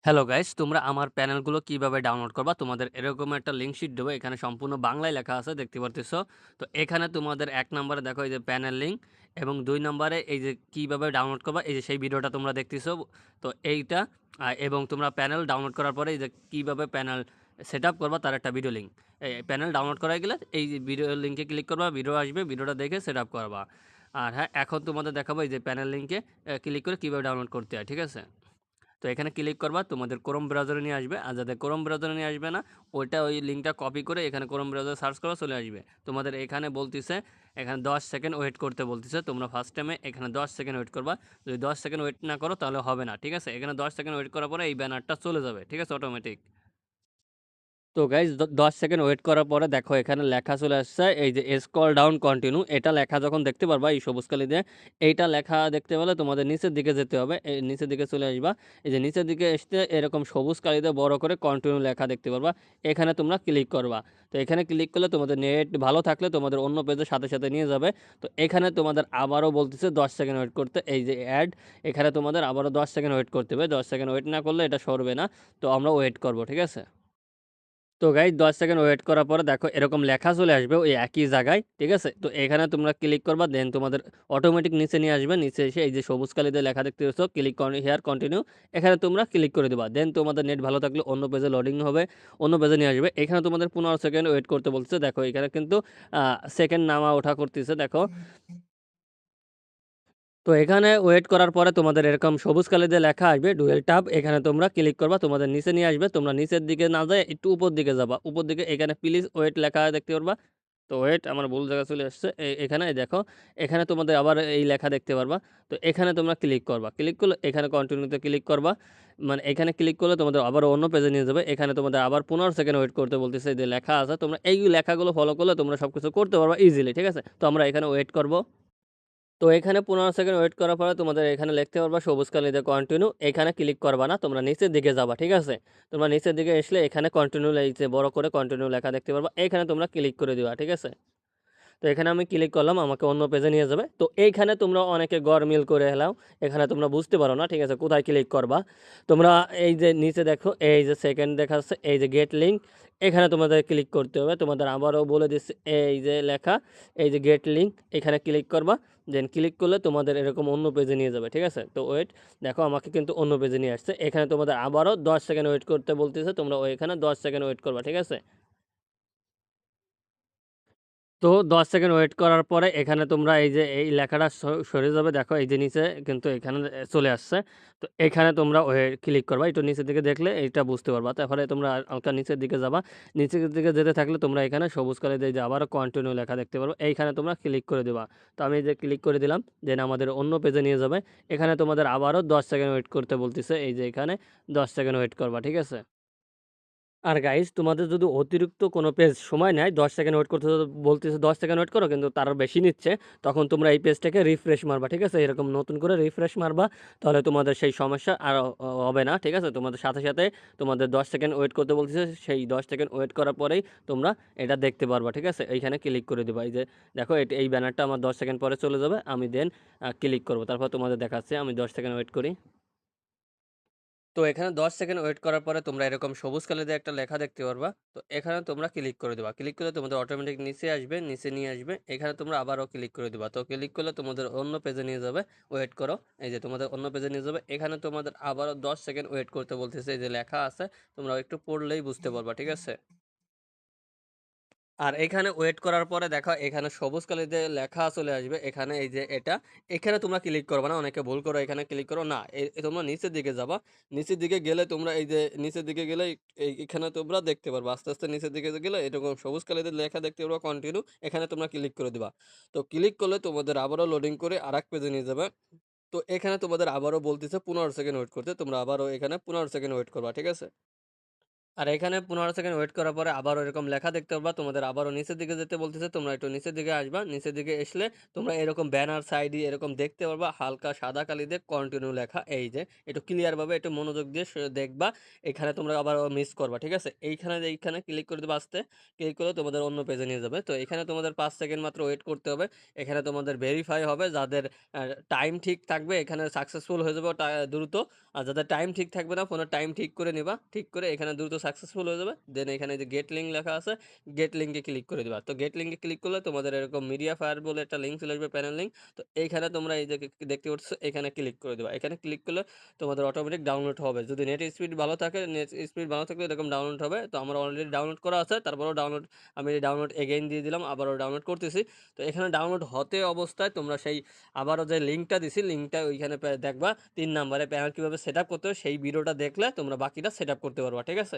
Hello guys, তোমরা আমার প্যানেলগুলো কিভাবে ডাউনলোড করবা? তোমাদের এরকম একটা লিঙ্ক শিট দেবো। এখানে সম্পূর্ণ বাংলায় লেখা আছে, দেখতে পারতেছো। তো এখানে তোমাদের 1 নম্বরে দেখো এই যে প্যানেল লিঙ্ক, এবং 2 নম্বরে এই যে কিভাবে ডাউনলোড করবা, এই যে সেই ভিডিওটা তোমরা দেখতেছো। তো এইটা এবং তোমরা প্যানেল ডাউনলোড করার পরে এই যে কিভাবে প্যানেল সেট আপ করবা তার একটা ভিডিও লিঙ্ক। এই প্যানেল ডাউনলোড করা গেলে এই যে ভিডিও লিঙ্কে ক্লিক করবা, ভিডিও আসবে, ভিডিওটা দেখে সেট আপ করবা। আর হ্যাঁ, এখন তোমাদের দেখাবো এই যে প্যানেল লিঙ্কে ক্লিক করে কিভাবে ডাউনলোড করতে হয়, ঠিক আছে? তো এখানে ক্লিক করবা, তোমাদের ক্রোম ব্রাউজারে নিয়ে আসবে। আর যাদের ক্রোম ব্রাউজারে নিয়ে আসবে না, ওইটা ওই লিঙ্কটা কপি করে এখানে ক্রোম ব্রাউজারে সার্চ করা চলে আসবে। তোমাদের এখানে বলতেছে এখানে 10 সেকেন্ড ওয়েট করতে বলতেছে। তোমরা ফার্স্ট টাইমে এখানে 10 সেকেন্ড ওয়েট করবা। যদি 10 সেকেন্ড ওয়েট না করো তাহলে হবে না, ঠিক আছে? এখানে 10 সেকেন্ড ওয়েট করার পরে এই ব্যানারটা চলে যাবে, ঠিক আছে, অটোমেটিক। তো গাইজ 10 সেকেন্ড ওয়েট করার পরে দেখো এখানে লেখা চলে আসছে এই যে স্ক্রল ডাউন কন্টিনিউ। এটা লেখা যখন দেখতে পারবা এই সবুজ কালি দিয়ে, এইটা লেখা দেখতে পেলে তোমাদের নিচের দিকে যেতে হবে। এই নিচের দিকে চলে আসবা। এই যে নিচের দিকে আসতে এরকম সবুজ কালি দিয়ে বড় করে কন্টিনিউ লেখা দেখতে পারবা। এখানে তোমরা ক্লিক করবা। তো এখানে ক্লিক করলে তোমাদের নেট ভালো থাকলে তোমাদের অন্য পেজের সাথে সাথে নিয়ে যাবে। তো এখানে তোমাদের আবারও বলতেছে 10 সেকেন্ড ওয়েট করতে, এই যে অ্যাড। এখানে তোমাদের আবারও 10 সেকেন্ড ওয়েট করতে হবে। 10 সেকেন্ড ওয়েট না করলে এটা সরবে না। তো আমরা ওয়েট করব, ঠিক আছে? তো গাইজ 10 সেকেন্ড ওয়েট করার পরে দেখো এরকম লেখা চলে আসবে ওই একই জায়গায়, ঠিক আছে? তো এখানে তোমরা ক্লিক করবা, দেন তোমাদের অটোমেটিক নিচে নিয়ে আসবে। নিচে এসে এই যে সবুজ কালিতে লেখা দেখতে পাচ্ছ ক্লিক হেয়ার কন্টিনিউ, এখানে তোমরা ক্লিক করে দেবা। দেন তোমাদের নেট ভালো থাকলে অন্য পেজে লোডিং হবে, অন্য পেজে নিয়ে আসবে। এখানে তোমাদের 15 সেকেন্ড ওয়েট করতে বলছে। দেখো এখানে কিন্তু সেকেন্ড নামা ওঠা করতেছে, দেখো। তো এখানে ওয়েট করার পরে তোমাদের এরকম সবুজ কালি দিয়ে লেখা আসবে ডুয়েল ট্যাব। এখানে তোমরা ক্লিক করবা, তোমাদের নিচে নিয়ে আসবে। তোমরা নিচের দিকে না যায় একটু উপর দিকে যাবা। উপর দিকে এখানে প্লিজ ওয়েট লেখা দেখতে পারবা। তো ওয়েট, আমার ভুল জায়গায় চলে আসছে। এখানে দেখো, এখানে তোমাদের আবার এই লেখা দেখতে পারবা। তো এখানে তোমরা ক্লিক করবা। ক্লিক করলে এখানে কন্টিনিউতে ক্লিক করবা। মানে এখানে ক্লিক করলে তোমাদের আবার অন্য পেজে নিয়ে যাবে। এখানে তোমাদের আবার 15 সেকেন্ড ওয়েট করতে বলতেছে, এই যে লেখা আছে। তোমরা এই লেখাগুলো ফলো করলে তোমরা সব কিছু করতে পারবা ইজিলি, ঠিক আছে? তো আমরা এখানে ওয়েট করব। তো এখানে 15 সেকেন্ড ওয়েট করার পরে তোমাদের এখানে লিখতে পারবা সবুজ কালিতে কন্টিনিউ। এখানে ক্লিক করবা না, তোমরা নিচের দিকে যাবা, ঠিক আছে? তোমরা নিচের দিকে আসলে এখানে কন্টিনিউ লিখছে বড় করে কন্টিনিউ লেখা দেখতে পারবা। এখানে তোমরা ক্লিক করে দিবা, ঠিক আছে? তো এখানে আমি ক্লিক করলাম, আমাকে অন্য পেজে নিয়ে যাবে। তো এইখানে তোমরা অনেকে গড়মিল করে হেলাও, এখানে তোমরা বুঝতে পারো না, ঠিক আছে, কোথায় ক্লিক করবা। তোমরা এই যে নিচে দেখো এই যে সেকেন্ড দেখাচ্ছে এই যে গেট লিঙ্ক, এখানে তোমাদের ক্লিক করতে হবে। তোমাদের আবারও বলে দিচ্ছে এই যে লেখা এই যে গেট লিঙ্ক, এখানে ক্লিক করবা। দেন ক্লিক করলে তোমাদের এরকম অন্য পেজে নিয়ে যাবে, ঠিক আছে? তো ওয়েট, দেখো আমাকে কিন্তু অন্য পেজে নিয়ে আসছে। এখানে তোমাদের আবারও 10 সেকেন্ড ওয়েট করতে বলতেছে। তোমরা ওইখানে 10 সেকেন্ড ওয়েট করবা, ঠিক আছে? তো 10 সেকেন্ড ওয়েট করার পরে এখানে তোমরা এই যে এই লেখাটা সরে যাবে। দেখো এই যে নিচে কিন্তু এখানে চলে আসছে। তো এখানে তোমরা ক্লিক করবা। একটু নিচের দিকে দেখলে এইটা বুঝতে পারবা। তারপরে তোমরা হালকা নিচের দিকে যাবা। নিচের দিকে যেতে থাকলে তোমরা এখানে সবুজ কালি দিয়ে যে আবারও কন্টিনিউ লেখা দেখতে পারবে। এইখানে তোমরা ক্লিক করে দিবা। তো আমি এই যে ক্লিক করে দিলাম, দেন আমাদের অন্য পেজে নিয়ে যাবে। এখানে তোমাদের আবারও 10 সেকেন্ড ওয়েট করতে বলতেছে। এই যে এখানে 10 সেকেন্ড ওয়েট করবা, ঠিক আছে? আর গাইস, তোমাদের যদি অতিরিক্ত কোনো পেজ সময় নেয়, 10 সেকেন্ড ওয়েট করতে বলতেছে, 10 সেকেন্ড ওয়েট করো, কিন্তু তার বেশি নিচ্ছে, তখন তোমরা এই পেজটাকে রিফ্রেশ মারবা, ঠিক আছে? এরকম নতুন করে রিফ্রেশ মারবা। তাহলে তোমাদের সেই সমস্যা আর হবে না, ঠিক আছে? তোমাদের সাথে সাথে তোমাদের 10 সেকেন্ড ওয়েট করতে বলতেছে, সেই 10 সেকেন্ড ওয়েট করার পরেই তোমরা এটা দেখতে পারবা, ঠিক আছে? এইখানে ক্লিক করে দিবা। এই যে দেখো এই ব্যানারটা আমার 10 সেকেন্ড পরে চলে যাবে। আমি দেন ক্লিক করবো, তারপর তোমাদের দেখাচ্ছে। আমি 10 সেকেন্ড ওয়েট করি। তো এখানে 10 সেকেন্ড ওয়েট করার পরে তোমরা এরকম সবুজ কালিতে একটা লেখা দেখতে পারবা। তো এখানে তোমরা ক্লিক করে দেবা। ক্লিক করলে তোমাদের অটোমেটিক নিচে আসবে, নিচে নিয়ে আসবে। এখানে তোমরা আবারও ক্লিক করে দেবা। তো ক্লিক করলে তোমাদের অন্য পেজে নিয়ে যাবে। ওয়েট করো, এই যে তোমাদের অন্য পেজে নিয়ে যাবে। এখানে তোমাদের আবারও 10 সেকেন্ড ওয়েট করতে বলতেছে। এই যে লেখা আছে, তোমরা একটু পড়লেই বুঝতে পারবা, ঠিক আছে? আর এখানে ওয়েট করার পরে দেখো এখানে সবুজ কালিতে লেখা চলে আসবে। এখানে এই যে এটা, এখানে তোমরা ক্লিক করবে না। অনেকে ভুল করো, এখানে ক্লিক করো না। তোমরা নিচের দিকে যাবা। নিচের দিকে গেলে তোমরা এই যে নিচের দিকে গেলে এখানে তোমরা দেখতে পারবা। আস্তে আস্তে নিচের দিকে গেলে এরকম সবুজ কালিতে লেখা দেখতে পারবা কন্টিনিউ। এখানে তোমরা ক্লিক করে দিবা। তো ক্লিক করলে তোমাদের আবারও লোডিং করে আরেক পেজে নিয়ে যাবে। তো এখানে তোমাদের আবারও বলতেছে 15 সেকেন্ড ওয়েট করতে। তোমরা আবারও এখানে 15 সেকেন্ড ওয়েট করবা, ঠিক আছে? আর এখানে 15 সেকেন্ড ওয়েট করার পরে আবারও এরকম লেখা দেখতে পারবা, তোমাদের আবারও নিচের দিকে যেতে বলতেছে, তোমরা একটু নিচের দিকে আসবা। নিচের দিকে আসলে তোমরা এরকম ব্যানার সাইডে এরকম দেখতে পারবা হালকা সাদা কালি দিয়ে কন্টিনিউ লেখা। এই যে একটু ক্লিয়ারভাবে একটু মনোযোগ দিয়ে দেখবা, এখানে তোমরা আবার মিস করবা, ঠিক আছে? এইখানে ক্লিক করে দেবা, আস্তে ক্লিক করলে তোমাদের অন্য পেজে নিয়ে যাবে। তো এখানে তোমাদের 5 সেকেন্ড মাত্র ওয়েট করতে হবে। এখানে তোমাদের ভেরিফাই হবে, যাদের টাইম ঠিক থাকবে এখানে সাকসেসফুল হয়ে যাবে দ্রুত। আর যাদের টাইম ঠিক থাকবে না, ফোনের টাইম ঠিক করে নিবা, ঠিক করে এখানে দ্রুত সাকসেসফুল হয়ে যাবে। দেন এখানে যে গেট লিঙ্ক লেখা আছে, গেট লিঙ্কে ক্লিক করে দিবা। তো গেট লিঙ্কে ক্লিক করলে তোমাদের এরকম মিডিয়া ফায়ার বলে একটা লিঙ্ক চলে আসবে, প্যানেল লিঙ্ক। তো এইখানে তোমরা এই যে দেখতে পাচ্ছ, এখানে ক্লিক করে দিবা। এখানে ক্লিক করলে তোমাদের অটোমেটিক ডাউনলোড হবে। যদি নেট স্পিড ভালো থাকে, নেট স্পিড ভালো থাকলে এরকম ডাউনলোড হবে। তো আমার অলরেডি ডাউনলোড করা আছে, তারপরেও আমি ডাউনলোড এগেইন দিয়ে দিলাম, আবারও ডাউনলোড করতেছি। তো এখানে ডাউনলোড হতে অবস্থায় তোমরা সেই আবারও যে লিঙ্কটা দিছি, লিঙ্কটা ওইখানে দেখবা 3 নাম্বারে প্যানেল কীভাবে সেট আপ করতে হবে, সেই ভিডিওটা দেখলে তোমরা বাকিটা সেট আপ করতে পারবা, ঠিক আছে?